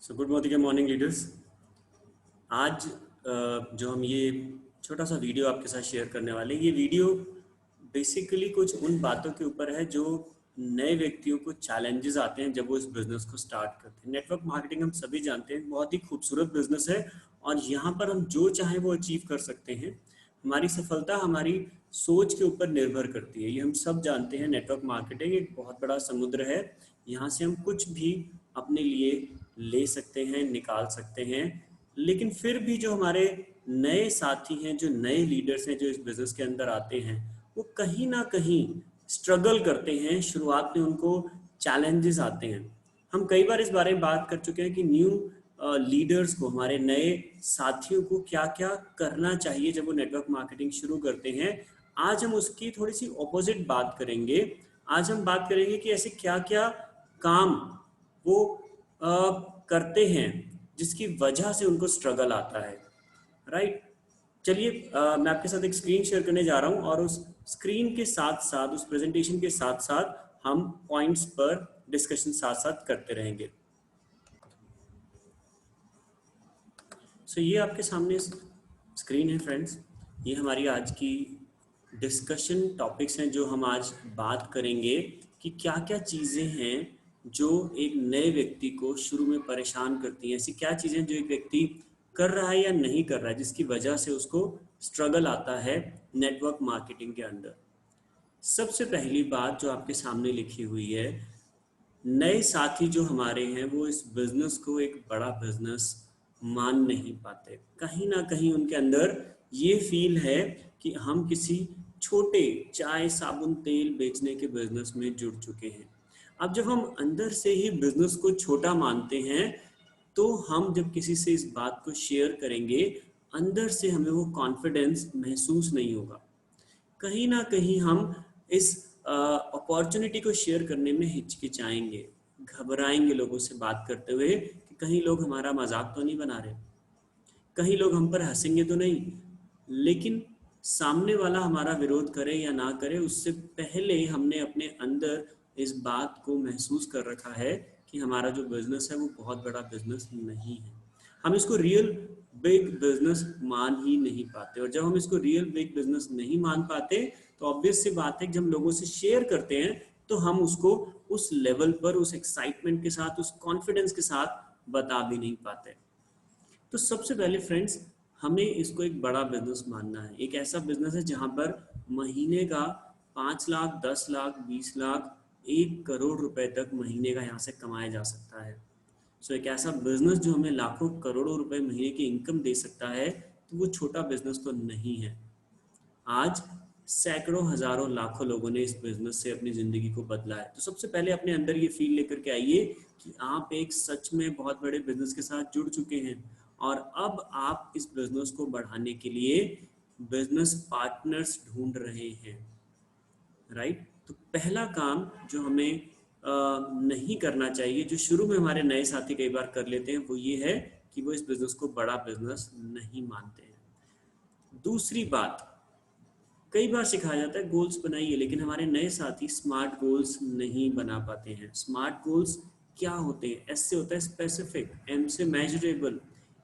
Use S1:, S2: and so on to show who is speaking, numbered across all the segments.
S1: Good morning leaders. आज जो हम ये छोटा सा वीडियो आपके साथ शेयर करने वाले हैं, ये वीडियो बेसिकली कुछ उन बातों के ऊपर है जो नए व्यक्तियों को चैलेंजेस आते हैं जब वो इस बिजनेस को स्टार्ट करते हैं। नेटवर्क मार्केटिंग हम सभी जानते हैं, बहुत ही खूबसूरत बिजनेस है और यहाँ पर हम जो चाहें वो अचीव कर सकते हैं। हमारी सफलता हमारी सोच के ऊपर निर्भर करती है, ये हम सब जानते हैं। नेटवर्क मार्केटिंग एक बहुत बड़ा समुद्र है, यहाँ से हम कुछ भी अपने लिए ले सकते हैं, निकाल सकते हैं। लेकिन फिर भी जो हमारे नए साथी हैं, जो नए लीडर्स हैं, जो इस बिजनेस के अंदर आते हैं, वो कहीं ना कहीं स्ट्रगल करते हैं। शुरुआत में उनको चैलेंजेस आते हैं। हम कई बार इस बारे में बात कर चुके हैं कि न्यू लीडर्स को, हमारे नए साथियों को क्या क्या करना चाहिए जब वो नेटवर्क मार्केटिंग शुरू करते हैं। आज हम उसकी थोड़ी सी ऑपोजिट बात करेंगे। आज हम बात करेंगे कि ऐसे क्या क्या काम वो करते हैं जिसकी वजह से उनको स्ट्रगल आता है। राइट। चलिए, मैं आपके साथ एक स्क्रीन शेयर करने जा रहा हूं और उस स्क्रीन के साथ साथ, उस प्रेजेंटेशन के साथ साथ हम पॉइंट्स पर डिस्कशन साथ साथ करते रहेंगे। ये आपके सामने स्क्रीन है फ्रेंड्स। ये हमारी आज की डिस्कशन टॉपिक्स हैं जो हम आज बात करेंगे कि क्या क्या चीज़ें हैं जो एक नए व्यक्ति को शुरू में परेशान करती हैं। ऐसी क्या चीज़ें जो एक व्यक्ति कर रहा है या नहीं कर रहा है जिसकी वजह से उसको स्ट्रगल आता है नेटवर्क मार्केटिंग के अंदर। सबसे पहली बात जो आपके सामने लिखी हुई है, नए साथी जो हमारे हैं वो इस बिजनेस को एक बड़ा बिजनेस मान नहीं पाते। कहीं ना कहीं उनके अंदर ये फील है कि हम किसी छोटे चाय साबुन तेल बेचने के बिजनेस में जुड़ चुके हैं। अब जब हम अंदर से ही बिजनेस को छोटा मानते हैं तो हम जब किसी से इस बात को शेयर करेंगे, अंदर से हमें वो कॉन्फिडेंस महसूस नहीं होगा। कहीं ना कहीं हम इस अपॉर्चुनिटी को शेयर करने में हिचकिचाएंगे, घबराएंगे लोगों से बात करते हुए कि कहीं लोग हमारा मजाक तो नहीं बना रहे, कहीं लोग हम पर हंसेंगे तो नहीं। लेकिन सामने वाला हमारा विरोध करे या ना करे, उससे पहले हमने अपने अंदर इस बात को महसूस कर रखा है कि हमारा जो बिजनेस है वो बहुत बड़ा बिजनेस नहीं है। हम इसको रियल बिग बिजनेस मान ही नहीं पाते। और जब हम इसको रियल बिग बिजनेस नहीं मान पाते तो ऑब्वियस सी बात है कि जब हम लोगों से शेयर करते हैं तो हम उसको उस लेवल पर, उस एक्साइटमेंट के साथ, उस कॉन्फिडेंस के साथ बता भी नहीं पाते। तो सबसे पहले फ्रेंड्स, हमें इसको एक बड़ा बिजनेस मानना है। एक ऐसा बिजनेस है जहां पर महीने का 5 लाख, 10 लाख, 20 लाख, 1 करोड़ रुपए तक महीने का यहाँ से कमाया जा सकता है। एक ऐसा बिजनेस जो हमें लाखों करोड़ों रुपए महीने की इनकम दे सकता है, तो वो छोटा बिजनेस तो नहीं है। आज सैकड़ों, हजारों, लाखों लोगों ने इस बिजनेस से अपनी जिंदगी को बदला है। तो सबसे पहले अपने अंदर ये फील लेकर के आइए कि आप एक सच में बहुत बड़े बिजनेस के साथ जुड़ चुके हैं और अब आप इस बिजनेस को बढ़ाने के लिए बिजनेस पार्टनर्स ढूंढ रहे हैं। राइट। तो पहला काम जो हमें नहीं करना चाहिए, जो शुरू में हमारे नए साथी कई बार कर लेते हैं, वो ये है कि वो इस बिजनेस को बड़ा बिजनेस नहीं मानते हैं। दूसरी बात, कई बार सिखाया जाता है गोल्स बनाइए, लेकिन हमारे नए साथी स्मार्ट गोल्स नहीं बना पाते हैं। स्मार्ट गोल्स क्या होते हैं? एस से होता है स्पेसिफिक, एम से मेजरेबल,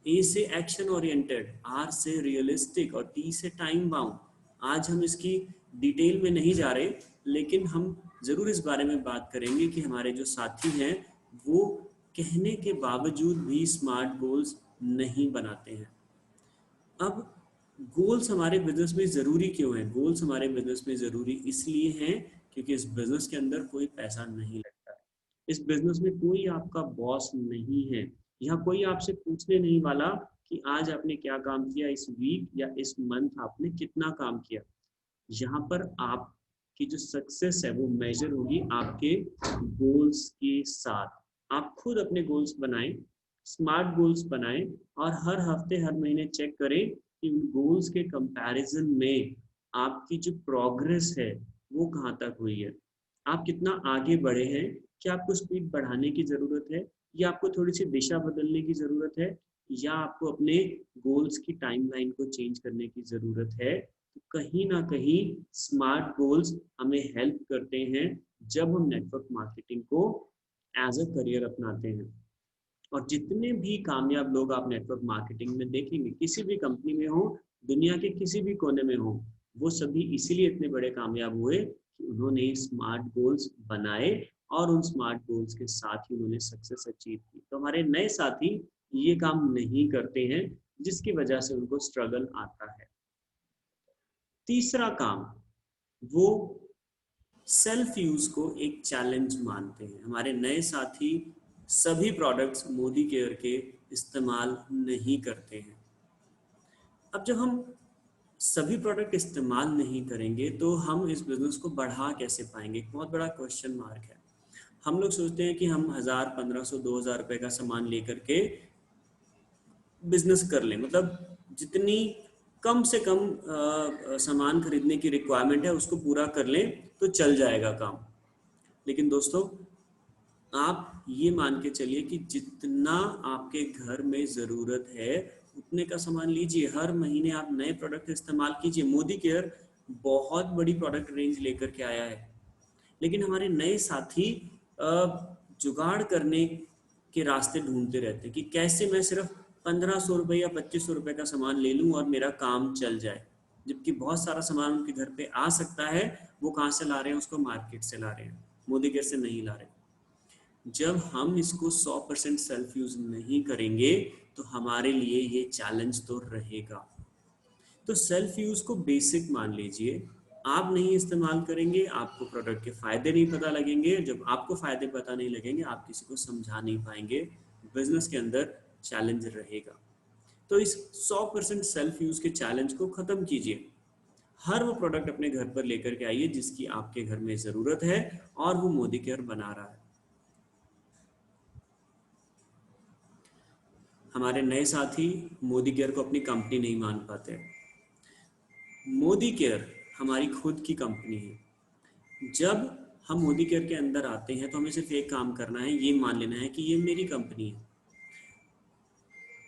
S1: ए से एक्शन ओरिएंटेड, आर से रियलिस्टिक और टी से टाइम बाउंड। आज हम इसकी डिटेल में नहीं जा रहे, लेकिन हम जरूर इस बारे में बात करेंगे कि हमारे जो साथी हैं वो कहने के बावजूद भी स्मार्ट गोल्स नहीं बनाते हैं। अब गोल्स हमारे बिजनेस में ज़रूरी क्यों है? गोल्स हमारे बिजनेस में ज़रूरी इसलिए हैं क्योंकि इस बिजनेस के अंदर कोई पैसा नहीं लगता है। इस बिजनेस में कोई आपका बॉस नहीं है। यहाँ कोई आपसे पूछने नहीं वाला कि आज आपने क्या काम किया, इस वीक या इस मंथ आपने कितना काम किया। यहाँ पर आपकी जो सक्सेस है वो मेजर होगी आपके गोल्स के साथ। आप खुद अपने गोल्स बनाएं, स्मार्ट गोल्स बनाएं और हर हफ्ते, हर महीने चेक करें कि उन गोल्स के कंपैरिजन में आपकी जो प्रोग्रेस है वो कहाँ तक हुई है। आप कितना आगे बढ़े हैं? क्या आपको स्पीड बढ़ाने की ज़रूरत है या आपको थोड़ी सी दिशा बदलने की ज़रूरत है या आपको अपने गोल्स की टाइमलाइन को चेंज करने की ज़रूरत है? तो कहीं ना कहीं स्मार्ट गोल्स हमें हेल्प करते हैं जब हम नेटवर्क मार्केटिंग को एज अ करियर अपनाते हैं। और जितने भी कामयाब लोग आप नेटवर्क मार्केटिंग में देखेंगे, किसी भी कंपनी में हो, दुनिया के किसी भी कोने में हो, वो सभी इसीलिए इतने बड़े कामयाब हुए कि उन्होंने स्मार्ट गोल्स बनाए और उन स्मार्ट गोल्स के साथ ही उन्होंने सक्सेस अचीव की। तो हमारे नए साथी ये काम नहीं करते हैं, जिसकी वजह से उनको स्ट्रगल आता है। तीसरा काम, वो सेल्फ यूज को एक चैलेंज मानते हैं। हमारे नए साथी सभी प्रोडक्ट्स मोदी केयर के इस्तेमाल नहीं करते हैं। अब जब हम सभी प्रोडक्ट इस्तेमाल नहीं करेंगे तो हम इस बिजनेस को बढ़ा कैसे पाएंगे? एक बहुत बड़ा क्वेश्चन मार्क है। हम लोग सोचते हैं कि हम 1000, 1500, 2000 रुपए का सामान लेकर के बिजनेस कर लें, मतलब जितनी कम से कम सामान खरीदने की रिक्वायरमेंट है उसको पूरा कर लें तो चल जाएगा काम। लेकिन दोस्तों, आप ये मान के चलिए कि जितना आपके घर में ज़रूरत है उतने का सामान लीजिए। हर महीने आप नए प्रोडक्ट इस्तेमाल कीजिए। मोदी केयर बहुत बड़ी प्रोडक्ट रेंज लेकर के आया है, लेकिन हमारे नए साथी जुगाड़ करने के रास्ते ढूंढते रहते हैं कि कैसे मैं सिर्फ 1500 रुपये या 2500 रुपये का सामान ले लूं और मेरा काम चल जाए, जबकि बहुत सारा सामान उनके घर पे आ सकता है। वो कहाँ से ला रहे हैं? उसको मार्केट से ला रहे हैं, मोदी केयर से नहीं ला रहे। जब हम इसको 100% सेल्फ यूज नहीं करेंगे तो हमारे लिए ये चैलेंज तो रहेगा। तो सेल्फ यूज को बेसिक मान लीजिए। आप नहीं इस्तेमाल करेंगे, आपको प्रोडक्ट के फायदे नहीं पता लगेंगे। जब आपको फायदे पता नहीं लगेंगे, आप किसी को समझा नहीं पाएंगे। बिजनेस के अंदर चैलेंज रहेगा। तो इस 100% सेल्फ यूज के चैलेंज को खत्म कीजिए। हर वो प्रोडक्ट अपने घर पर लेकर के आइए जिसकी आपके घर में जरूरत है और वो मोदी केयर बना रहा है। हमारे नए साथी मोदी केयर को अपनी कंपनी नहीं मान पाते। मोदी केयर हमारी खुद की कंपनी है। जब हम मोदी केयर के अंदर आते हैं तो हमें सिर्फ एक काम करना है, ये मान लेना है कि ये मेरी कंपनी है।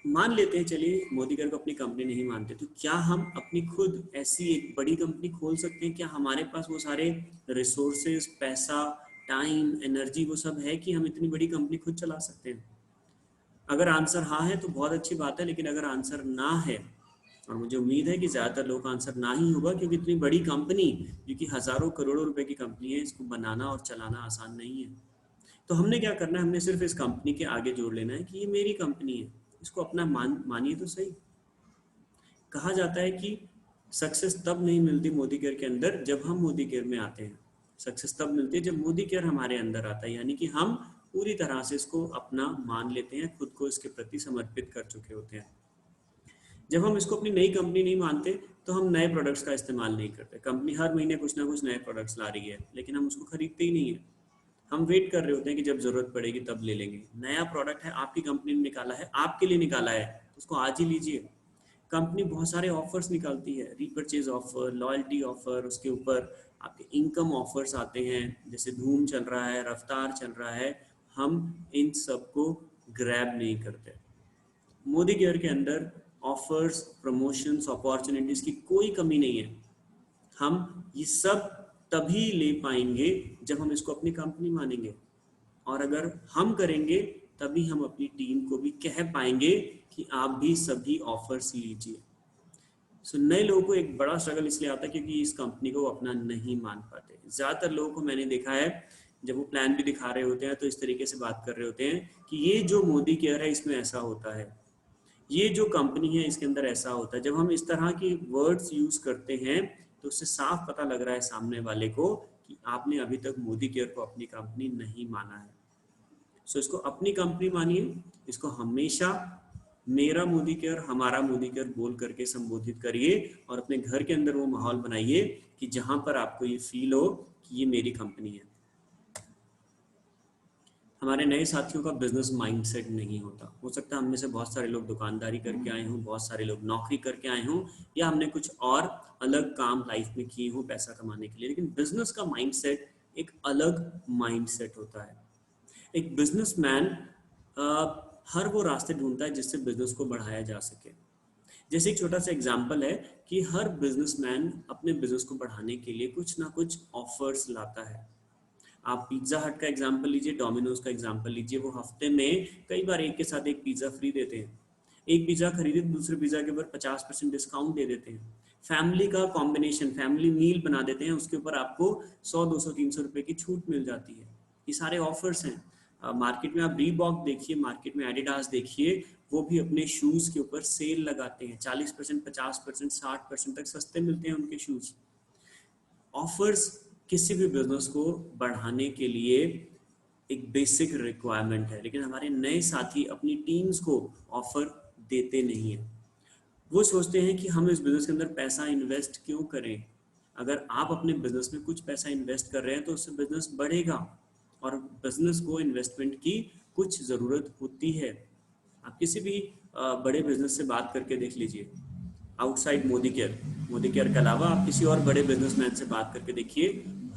S1: मान लेते हैं, चलिए मोदी केयर को अपनी कंपनी नहीं मानते, तो क्या हम अपनी खुद ऐसी एक बड़ी कंपनी खोल सकते हैं? क्या हमारे पास वो सारे रिसोर्सेज, पैसा, टाइम, एनर्जी वो सब है कि हम इतनी बड़ी कंपनी खुद चला सकते हैं? अगर आंसर हाँ है तो बहुत अच्छी बात है, लेकिन अगर आंसर ना है, और मुझे उम्मीद है कि ज़्यादातर लोगों का आंसर ना ही होगा, क्योंकि इतनी बड़ी कंपनी जो कि हज़ारों करोड़ों रुपए की कंपनी है, इसको बनाना और चलाना आसान नहीं है। तो हमने क्या करना है? हमने सिर्फ इस कंपनी के आगे जोड़ लेना है कि ये मेरी कंपनी है, इसको अपना मानिए तो सही। कहा जाता है कि सक्सेस तब नहीं मिलती मोदी केयर के अंदर जब हम मोदी केयर में आते हैं। सक्सेस तब मिलती है जब मोदी केयर हमारे अंदर आता है, यानी कि हम पूरी तरह से इसको अपना मान लेते हैं, खुद को इसके प्रति समर्पित कर चुके होते हैं। जब हम इसको अपनी नई कंपनी नहीं मानते तो हम नए प्रोडक्ट्स का इस्तेमाल नहीं करते। कंपनी हर महीने कुछ ना कुछ नए प्रोडक्ट्स ला रही है, लेकिन हम उसको खरीदते ही नहीं है। हम वेट कर रहे होते हैं कि जब जरूरत पड़ेगी तब ले लेंगे। नया प्रोडक्ट है, आपकी कंपनी ने निकाला है, आपके लिए निकाला है, तो उसको आज ही लीजिए। कंपनी बहुत सारे ऑफर्स निकालती है, रीपरचेज ऑफर, लॉयल्टी ऑफर, उसके ऊपर आपके इनकम ऑफर्स आते हैं, जैसे धूम चल रहा है, रफ्तार चल रहा है। हम इन सबको ग्रैब नहीं करते। मोदी केयर के अंदर ऑफर्स, प्रमोशंस, अपॉर्चुनिटीज की कोई कमी नहीं है। हम ये सब तभी ले पाएंगे जब हम इसको अपनी कंपनी मानेंगे, और अगर हम करेंगे तभी हम अपनी टीम को भी कह पाएंगे कि आप भी सभी ऑफर्स लीजिए। सो नए लोगों को एक बड़ा स्ट्रगल इसलिए आता है क्योंकि इस कंपनी को अपना नहीं मान पाते। ज़्यादातर लोगों को मैंने देखा है, जब वो प्लान भी दिखा रहे होते हैं तो इस तरीके से बात कर रहे होते हैं कि ये जो मोदी केयर है इसमें ऐसा होता है, ये जो कंपनी है इसके अंदर ऐसा होता है। जब हम इस तरह की वर्ड्स यूज करते हैं तो उससे साफ पता लग रहा है सामने वाले को कि आपने अभी तक मोदी केयर को अपनी कंपनी नहीं माना है। सो इसको अपनी कंपनी मानिए, इसको हमेशा मेरा मोदी केयर, हमारा मोदी केयर बोल करके संबोधित करिए, और अपने घर के अंदर वो माहौल बनाइए कि जहां पर आपको ये फील हो कि ये मेरी कंपनी है। हमारे नए साथियों का बिजनेस माइंडसेट नहीं होता। हो सकता है हम में से बहुत सारे लोग दुकानदारी करके आए हों, बहुत सारे लोग नौकरी करके आए हों, या हमने कुछ और अलग काम लाइफ में किए हों पैसा कमाने के लिए, लेकिन बिजनेस का माइंडसेट एक अलग माइंडसेट होता है। एक बिजनेसमैन हर वो रास्ते ढूंढता है जिससे बिजनेस को बढ़ाया जा सके। जैसे एक छोटा सा एग्जांपल है कि हर बिजनेसमैन अपने बिजनेस को बढ़ाने के लिए कुछ ना कुछ ऑफर्स लाता है। आप पिज्जा हट का एग्जांपल लीजिए, डोमिनोज का एग्जांपल लीजिए, वो हफ्ते में कई बार एक के साथ एक पिज्जा फ्री देते हैं। एक पिज्जा खरीदे तो दूसरे पिज्जा के ऊपर 50% डिस्काउंट दे देते हैं। फैमिली का कॉम्बिनेशन, फैमिली मील बना देते हैं, उसके ऊपर आपको 100 200 300 रुपए की छूट मिल जाती है। ये सारे ऑफर्स हैं। मार्केट में आप रीबॉक देखिए, मार्केट में एडिडास देखिए, वो भी अपने शूज के ऊपर सेल लगाते हैं। 40%, 50%, 60% तक सस्ते मिलते हैं उनके शूज। ऑफर्स किसी भी बिजनेस को बढ़ाने के लिए एक बेसिक रिक्वायरमेंट है, लेकिन हमारे नए साथी अपनी टीम्स को ऑफर देते नहीं है। वो सोचते हैं कि हम इस बिजनेस के अंदर पैसा इन्वेस्ट क्यों करें। अगर आप अपने बिजनेस में कुछ पैसा इन्वेस्ट कर रहे हैं तो उससे बिजनेस बढ़ेगा, और बिजनेस को इन्वेस्टमेंट की कुछ ज़रूरत होती है। आप किसी भी बड़े बिजनेस से बात करके देख लीजिए, आउटसाइड मोदी केयर के अलावा आप किसी और बड़े बिजनेसमैन से बात करके देखिए,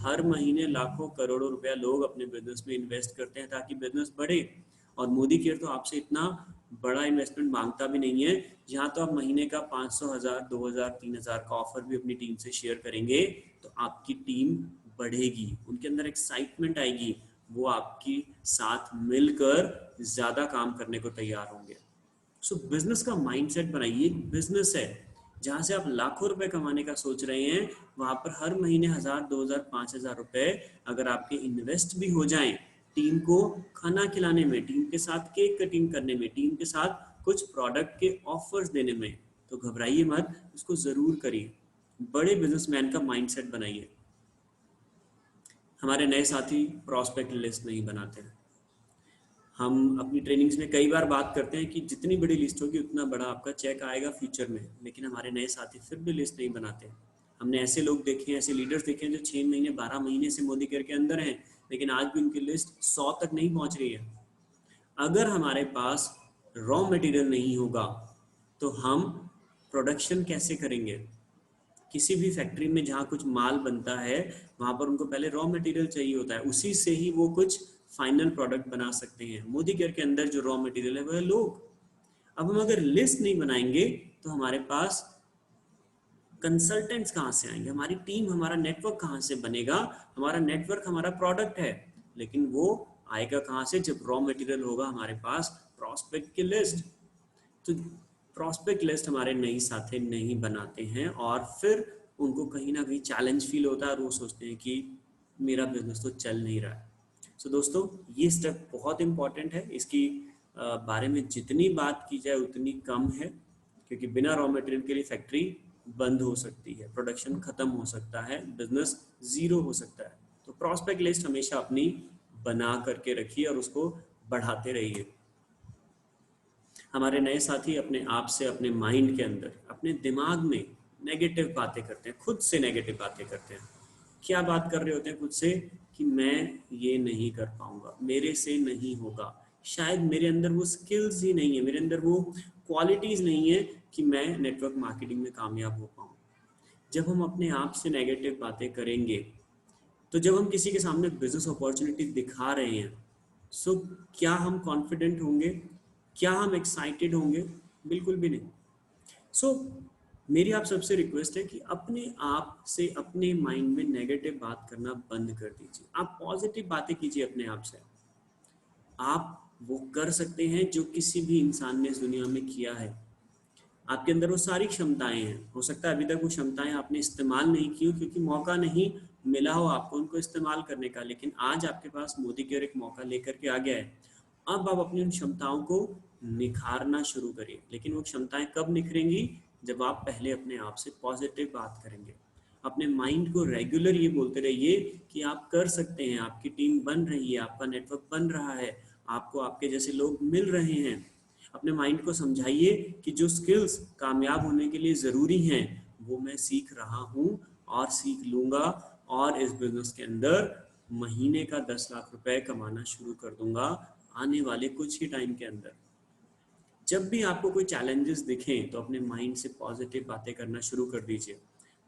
S1: हर महीने लाखों करोड़ों रुपया लोग अपने बिजनेस में इन्वेस्ट करते हैं ताकि बिजनेस बढ़े। और मोदी केयर तो आपसे इतना बड़ा इन्वेस्टमेंट मांगता भी नहीं है। यहाँ तो आप महीने का 500, 1000, 2000, 3000 का ऑफर भी अपनी टीम से शेयर करेंगे तो आपकी टीम बढ़ेगी, उनके अंदर एक्साइटमेंट आएगी, वो आपकी साथ मिलकर ज्यादा काम करने को तैयार होंगे। सो बिजनेस का माइंडसेट बनाइए। एक बिजनेस है जहां से आप लाखों रुपए कमाने का सोच रहे हैं, वहां पर हर महीने 1000, 2000, 5000 रुपए अगर आपके इन्वेस्ट भी हो जाएं टीम को खाना खिलाने में, टीम के साथ केक कटिंग करने में, टीम के साथ कुछ प्रोडक्ट के ऑफर्स देने में, तो घबराइए मत, इसको जरूर करिए। बड़े बिजनेसमैन का माइंडसेट बनाइए। हमारे नए साथी प्रॉस्पेक्ट लिस्ट नहीं बनाते हैं। हम अपनी ट्रेनिंग्स में कई बार बात करते हैं कि जितनी बड़ी लिस्ट होगी उतना बड़ा आपका चेक आएगा फ्यूचर में, लेकिन हमारे नए साथी फिर भी लिस्ट नहीं बनाते। हमने ऐसे लोग देखे हैं, ऐसे लीडर्स देखे हैं जो 6 महीने 12 महीने से मोदी केयर के अंदर हैं, लेकिन आज भी उनकी लिस्ट 100 तक नहीं पहुंच रही है। अगर हमारे पास रॉ मटेरियल नहीं होगा तो हम प्रोडक्शन कैसे करेंगे। किसी भी फैक्ट्री में जहाँ कुछ माल बनता है वहां पर उनको पहले रॉ मटेरियल चाहिए होता है, उसी से ही वो कुछ फाइनल प्रोडक्ट बना सकते हैं। मोदी केयर के अंदर जो रॉ मटेरियल है वो है लोग। अब हम अगर लिस्ट नहीं बनाएंगे तो हमारे पास कंसल्टेंट्स कहाँ से आएंगे, हमारी टीम, हमारा नेटवर्क कहाँ से बनेगा। हमारा नेटवर्क हमारा प्रोडक्ट है, लेकिन वो आएगा कहाँ से, जब रॉ मटेरियल होगा हमारे पास प्रॉस्पेक्ट की लिस्ट। तो प्रॉस्पेक्ट लिस्ट हमारे नई साथी नहीं बनाते हैं और फिर उनको कहीं ना कहीं चैलेंज फील होता है और वो सोचते हैं कि मेरा बिजनेस तो चल नहीं रहा है। सो दोस्तों, ये स्टेप बहुत इंपॉर्टेंट है। इसकी बारे में जितनी बात की जाए उतनी कम है, क्योंकि बिना रॉ मटेरियल के लिए फैक्ट्री बंद हो सकती है, प्रोडक्शन खत्म हो सकता है, बिजनेस जीरो हो सकता है। तो प्रॉस्पेक्ट लिस्ट हमेशा अपनी बना करके रखिए और उसको बढ़ाते रहिए। हमारे नए साथी अपने आप से, अपने माइंड के अंदर, अपने दिमाग में नेगेटिव बातें करते हैं, खुद से नेगेटिव बातें करते हैं। क्या बात कर रहे होते हैं खुद से कि मैं ये नहीं कर पाऊंगा, मेरे से नहीं होगा, शायद मेरे अंदर वो स्किल्स ही नहीं है, मेरे अंदर वो क्वालिटीज नहीं है कि मैं नेटवर्क मार्केटिंग में कामयाब हो पाऊँ। जब हम अपने आप से नेगेटिव बातें करेंगे, तो जब हम किसी के सामने बिजनेस अपॉर्चुनिटी दिखा रहे हैं, सो क्या हम कॉन्फिडेंट होंगे, क्या हम एक्साइटेड होंगे? बिल्कुल भी नहीं। सो मेरी आप सबसे रिक्वेस्ट है कि अपने आप से, अपने माइंड में नेगेटिव बात करना बंद कर दीजिए। आप पॉजिटिव बातें कीजिए अपने आप से। आप वो कर सकते हैं जो किसी भी इंसान ने इस दुनिया में किया है। आपके अंदर वो सारी क्षमताएं हैं। हो सकता है अभी तक वो क्षमताएं आपने इस्तेमाल नहीं की हो क्योंकि मौका नहीं मिला हो आपको उनको इस्तेमाल करने का, लेकिन आज आपके पास मोदी केयर एक मौका लेकर के आ गया है। अब आप अपनी उन क्षमताओं को निखारना शुरू करिए। लेकिन वो क्षमताएं कब निखरेंगी? जब आप पहले अपने आप से पॉजिटिव बात करेंगे। अपने माइंड को रेगुलर ये बोलते रहिए कि आप कर सकते हैं, आपकी टीम बन रही है, आपका नेटवर्क बन रहा है, आपको आपके जैसे लोग मिल रहे हैं। अपने माइंड को समझाइए कि जो स्किल्स कामयाब होने के लिए ज़रूरी हैं वो मैं सीख रहा हूँ और सीख लूँगा, और इस बिजनेस के अंदर महीने का 10 लाख रुपए कमाना शुरू कर दूंगा आने वाले कुछ ही टाइम के अंदर। जब भी आपको कोई चैलेंजेस दिखें तो अपने माइंड से पॉजिटिव बातें करना शुरू कर दीजिए।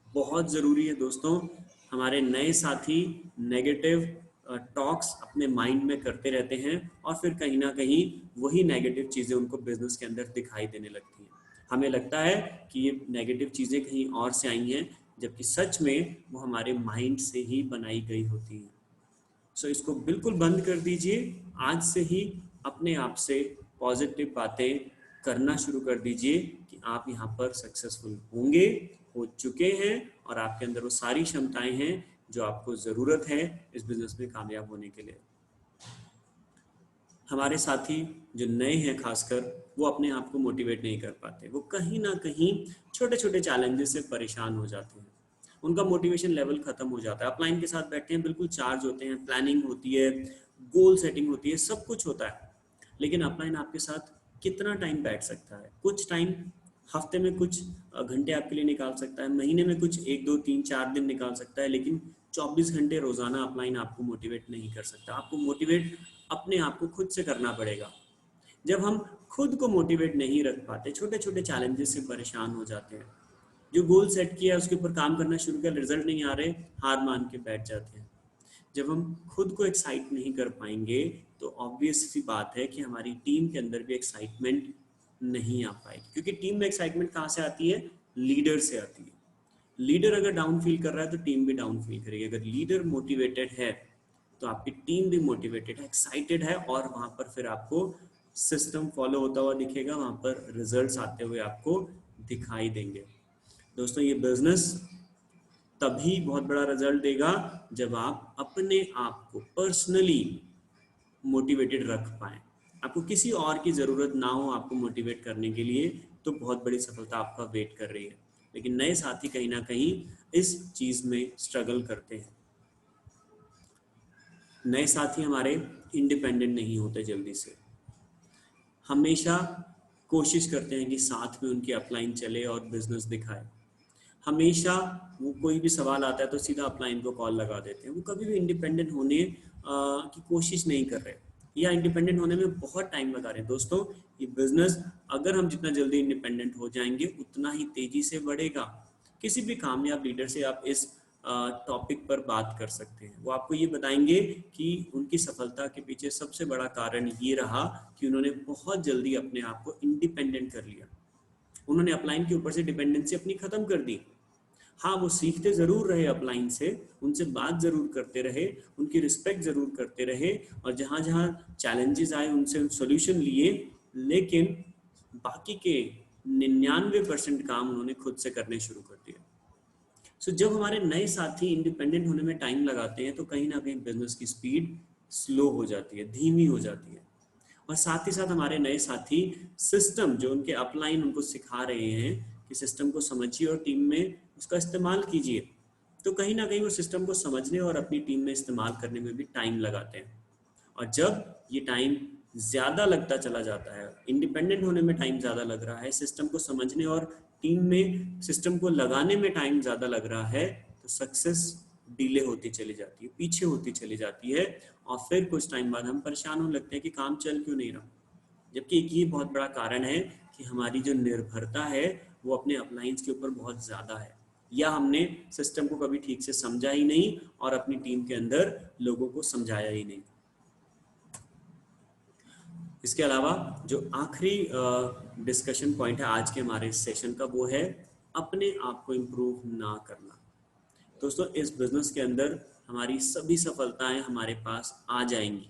S1: बहुत ज़रूरी है दोस्तों। हमारे नए साथी नेगेटिव टॉक्स अपने माइंड में करते रहते हैं और फिर कहीं ना कहीं वही नेगेटिव चीज़ें उनको बिजनेस के अंदर दिखाई देने लगती हैं। हमें लगता है कि ये नेगेटिव चीज़ें कहीं और से आई हैं, जबकि सच में वो हमारे माइंड से ही बनाई गई होती हैं। सो इसको बिल्कुल बंद कर दीजिए। आज से ही अपने आप से पॉजिटिव बातें करना शुरू कर दीजिए कि आप यहाँ पर सक्सेसफुल होंगे, हो चुके हैं, और आपके अंदर वो सारी क्षमताएं हैं जो आपको ज़रूरत है इस बिजनेस में कामयाब होने के लिए। हमारे साथी जो नए हैं खासकर, वो अपने आप को मोटिवेट नहीं कर पाते, वो कहीं ना कहीं छोटे छोटे चैलेंजेस से परेशान हो जाते हैं, उनका मोटिवेशन लेवल खत्म हो जाता है। अपलाइन के साथ बैठते हैं, बिल्कुल चार्ज होते हैं, प्लानिंग होती है, गोल सेटिंग होती है, सब कुछ होता है, लेकिन अपलाइन आपके साथ कितना टाइम बैठ सकता है? कुछ टाइम, हफ्ते में कुछ घंटे आपके लिए निकाल सकता है, महीने में कुछ 1 2 3 4 दिन निकाल सकता है, लेकिन 24 घंटे रोजाना अपलाइन आपको मोटिवेट नहीं कर सकता। आपको मोटिवेट अपने आप को खुद से करना पड़ेगा। जब हम खुद को मोटिवेट नहीं रख पाते, छोटे छोटे चैलेंजेस से परेशान हो जाते हैं, जो गोल सेट किया उसके ऊपर काम करना शुरू किया, रिजल्ट नहीं आ रहे, हार मान के बैठ जाते हैं। जब हम खुद को एक्साइट नहीं कर पाएंगे तो ऑब्वियस सी बात है कि हमारी टीम के अंदर भी एक्साइटमेंट नहीं आ पाएगी, क्योंकि टीम में एक्साइटमेंट कहाँ से आती है? लीडर से आती है। लीडर अगर डाउन फील कर रहा है तो टीम भी डाउन फील करेगी। अगर लीडर मोटिवेटेड है तो आपकी टीम भी मोटिवेटेड है, एक्साइटेड है, और वहां पर फिर आपको सिस्टम फॉलो होता हुआ दिखेगा, वहां पर रिजल्ट्स आते हुए आपको दिखाई देंगे। दोस्तों, ये बिजनेस तभी बहुत बड़ा रिजल्ट देगा जब आप अपने आप को पर्सनली मोटिवेटेड रख पाए। आपको किसी और की ज़रूरत ना हो आपको मोटिवेट करने के लिए, तो बहुत बड़ी सफलता आपका वेट कर रही है। लेकिन नए साथी कहीं ना कहीं इस चीज़ में स्ट्रगल करते हैं। नए साथी हमारे इंडिपेंडेंट नहीं होते जल्दी से, हमेशा कोशिश करते हैं कि साथ में उनकी अपलाइन चले और बिजनेस दिखाए। हमेशा वो कोई भी सवाल आता है तो सीधा अपलाइन को कॉल लगा देते हैं। वो कभी भी इंडिपेंडेंट होने की कोशिश नहीं कर रहे, या इंडिपेंडेंट होने में बहुत टाइम लगा रहे हैं। दोस्तों, ये बिजनेस अगर हम जितना जल्दी इंडिपेंडेंट हो जाएंगे उतना ही तेजी से बढ़ेगा। किसी भी कामयाब लीडर से आप इस टॉपिक पर बात कर सकते हैं, वो आपको ये बताएंगे कि उनकी सफलता के पीछे सबसे बड़ा कारण ये रहा कि उन्होंने बहुत जल्दी अपने आप को इंडिपेंडेंट कर लिया। उन्होंने अपलाइन के ऊपर से डिपेंडेंसी अपनी खत्म कर दी। हाँ, वो सीखते जरूर रहे अपलाइन से, उनसे बात जरूर करते रहे, उनकी रिस्पेक्ट जरूर करते रहे, और जहां जहां चैलेंजेस आए उनसे सोल्यूशन लिए, लेकिन बाकी के 99% काम उन्होंने खुद से करने शुरू कर दिए। सो जब हमारे नए साथी इंडिपेंडेंट होने में टाइम लगाते हैं तो कहीं ना कहीं बिजनेस की स्पीड स्लो हो जाती है, धीमी हो जाती है। और साथ ही साथ हमारे नए साथी सिस्टम जो उनके अपलाइन उनको सिखा रहे हैं कि सिस्टम को समझिए और टीम में उसका इस्तेमाल कीजिए, तो कहीं ना कहीं वो सिस्टम को समझने और अपनी टीम में इस्तेमाल करने में भी टाइम लगाते हैं। और जब ये टाइम ज़्यादा लगता चला जाता है, इंडिपेंडेंट होने में टाइम ज़्यादा लग रहा है, सिस्टम को समझने और टीम में सिस्टम को लगाने में टाइम ज़्यादा लग रहा है, तो सक्सेस डिले होती चली जाती है, पीछे होती चली जाती है, और फिर कुछ टाइम बाद हम परेशान होने लगते हैं कि काम चल क्यों नहीं रहा। जबकि एक ये बहुत बड़ा कारण है कि हमारी जो निर्भरता है वो अपने अपलाइंस के ऊपर बहुत ज़्यादा है, या हमने सिस्टम को कभी ठीक से समझा ही नहीं और अपनी टीम के अंदर लोगों को समझाया ही नहीं। इसके अलावा जो आखिरी डिस्कशन पॉइंट है आज के हमारे सेशन का, वो है अपने आप को इम्प्रूव ना करना। दोस्तों, इस बिजनेस के अंदर हमारी सभी सफलताएं हमारे पास आ जाएंगी,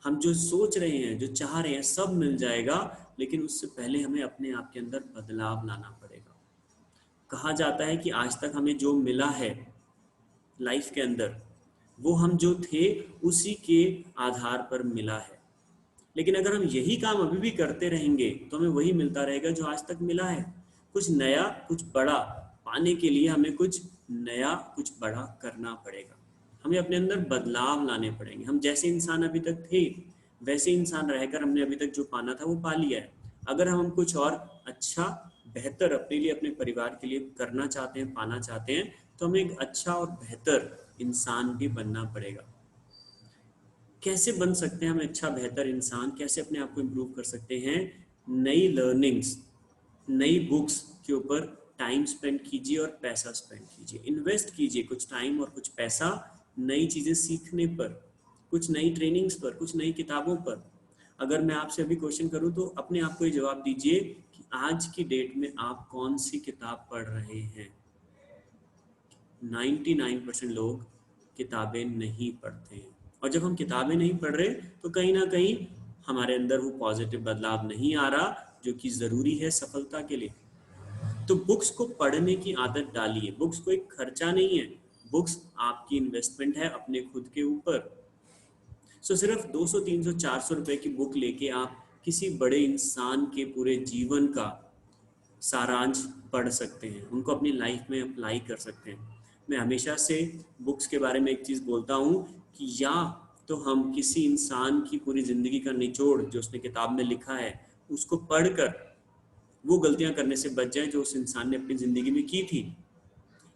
S1: हम जो सोच रहे हैं, जो चाह रहे हैं, सब मिल जाएगा, लेकिन उससे पहले हमें अपने आप के अंदर बदलाव लाना पड़ेगा। कहा जाता है कि आज तक हमें जो मिला है लाइफ के अंदर, वो हम जो थे उसी के आधार पर मिला है। लेकिन अगर हम यही काम अभी भी करते रहेंगे तो हमें वही मिलता रहेगा जो आज तक मिला है। कुछ नया, कुछ बड़ा पाने के लिए हमें कुछ नया, कुछ बड़ा करना पड़ेगा। हमें अपने अंदर बदलाव लाने पड़ेंगे। हम जैसे इंसान अभी तक थे वैसे इंसान रहकर हमने अभी तक जो पाना था वो पा लिया है। अगर हम कुछ और अच्छा, बेहतर अपने लिए, अपने परिवार के लिए करना चाहते हैं, पाना चाहते हैं, तो हमें एक अच्छा और बेहतर इंसान भी बनना पड़ेगा। कैसे बन सकते हैं हम अच्छा बेहतर इंसान? कैसे अपने आप को इम्प्रूव कर सकते हैं? नई लर्निंग्स, नई बुक्स के ऊपर टाइम स्पेंड कीजिए और पैसा स्पेंड कीजिए, इन्वेस्ट कीजिए कुछ टाइम और कुछ पैसा नई चीज़ें सीखने पर, कुछ नई ट्रेनिंग्स पर, कुछ नई किताबों पर। अगर मैं आपसे अभी क्वेश्चन करूं तो अपने आप को ये जवाब दीजिए कि आज की डेट में आप कौन सी किताब पढ़ रहे हैं। 99% लोग किताबें नहीं पढ़ते हैं। और जब हम किताबें नहीं पढ़ रहे तो कहीं ना कहीं हमारे अंदर वो पॉजिटिव बदलाव नहीं आ रहा जो कि ज़रूरी है सफलता के लिए। तो बुक्स को पढ़ने की आदत डालिए। बुक्स कोई खर्चा नहीं है, बुक्स आपकी इन्वेस्टमेंट है अपने खुद के ऊपर। सिर्फ 200 300 400 रुपए की बुक लेके आप किसी बड़े इंसान के पूरे जीवन का सारांश पढ़ सकते हैं, उनको अपनी लाइफ में अप्लाई कर सकते हैं। मैं हमेशा से बुक्स के बारे में एक चीज़ बोलता हूँ कि या तो हम किसी इंसान की पूरी ज़िंदगी का निचोड़ जो उसने किताब में लिखा है उसको पढ़कर वो गलतियां करने से बच जाएं जो उस इंसान ने अपनी ज़िंदगी में की थी,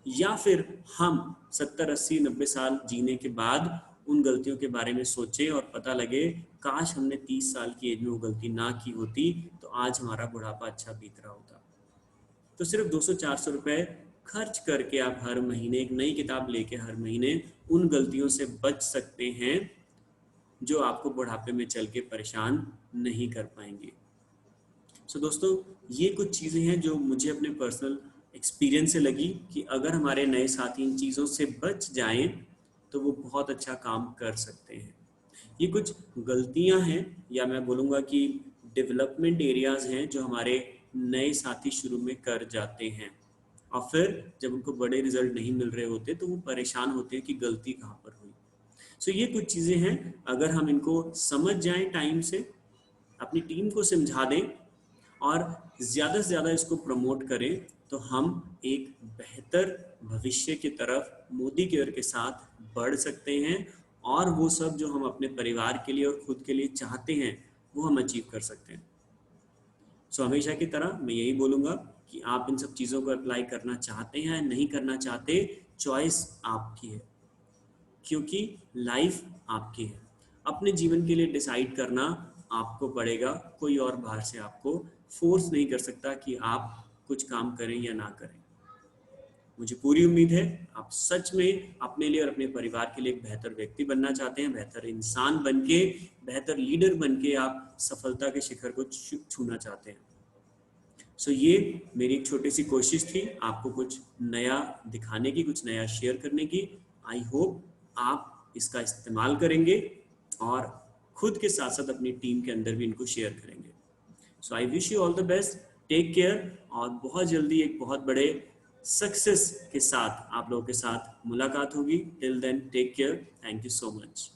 S1: या फिर हम 70 80 90 साल जीने के बाद उन गलतियों के बारे में सोचें और पता लगे काश हमने 30 साल की एज में वो गलती ना की होती तो आज हमारा बुढ़ापा अच्छा बीत रहा होता। तो सिर्फ 200-400 रुपए खर्च करके आप हर महीने एक नई किताब लेके हर महीने उन गलतियों से बच सकते हैं जो आपको बुढ़ापे में चल के परेशान नहीं कर पाएंगे। दोस्तों, ये कुछ चीज़ें हैं जो मुझे अपने पर्सनल एक्सपीरियंस से लगी कि अगर हमारे नए साथी इन चीज़ों से बच जाएं तो वो बहुत अच्छा काम कर सकते हैं। ये कुछ गलतियां हैं या मैं बोलूँगा कि डेवलपमेंट एरियाज़ हैं जो हमारे नए साथी शुरू में कर जाते हैं और फिर जब उनको बड़े रिजल्ट नहीं मिल रहे होते तो वो परेशान होते हैं कि गलती कहाँ पर हुई। ये कुछ चीज़ें हैं, अगर हम इनको समझ जाएं टाइम से, अपनी टीम को समझा दें और ज़्यादा से ज़्यादा इसको प्रमोट करें तो हम एक बेहतर भविष्य की तरफ मोदी केयर के साथ बढ़ सकते हैं और वो सब जो हम अपने परिवार के लिए और खुद के लिए चाहते हैं वो हम अचीव कर सकते हैं। हमेशा की तरह मैं यही बोलूँगा कि आप इन सब चीज़ों को अप्लाई करना चाहते हैं या नहीं करना चाहते, चॉइस आपकी है क्योंकि लाइफ आपकी है। अपने जीवन के लिए डिसाइड करना आपको पड़ेगा, कोई और बाहर से आपको फोर्स नहीं कर सकता कि आप कुछ काम करें या ना करें। मुझे पूरी उम्मीद है आप सच में अपने लिए और अपने परिवार के लिए एक बेहतर व्यक्ति बनना चाहते हैं, बेहतर इंसान बनके, बेहतर लीडर बनके आप सफलता के शिखर को छूना चाहते हैं। ये मेरी एक छोटी सी कोशिश थी आपको कुछ नया दिखाने की, कुछ नया शेयर करने की। आई होप आप इसका इस्तेमाल करेंगे और खुद के साथ साथ अपनी टीम के अंदर भी इनको शेयर करेंगे। I wish you all the best, take care और बहुत जल्दी एक बहुत बड़े सक्सेस के साथ आप लोगों के साथ मुलाकात होगी। Till then take care, thank you so much.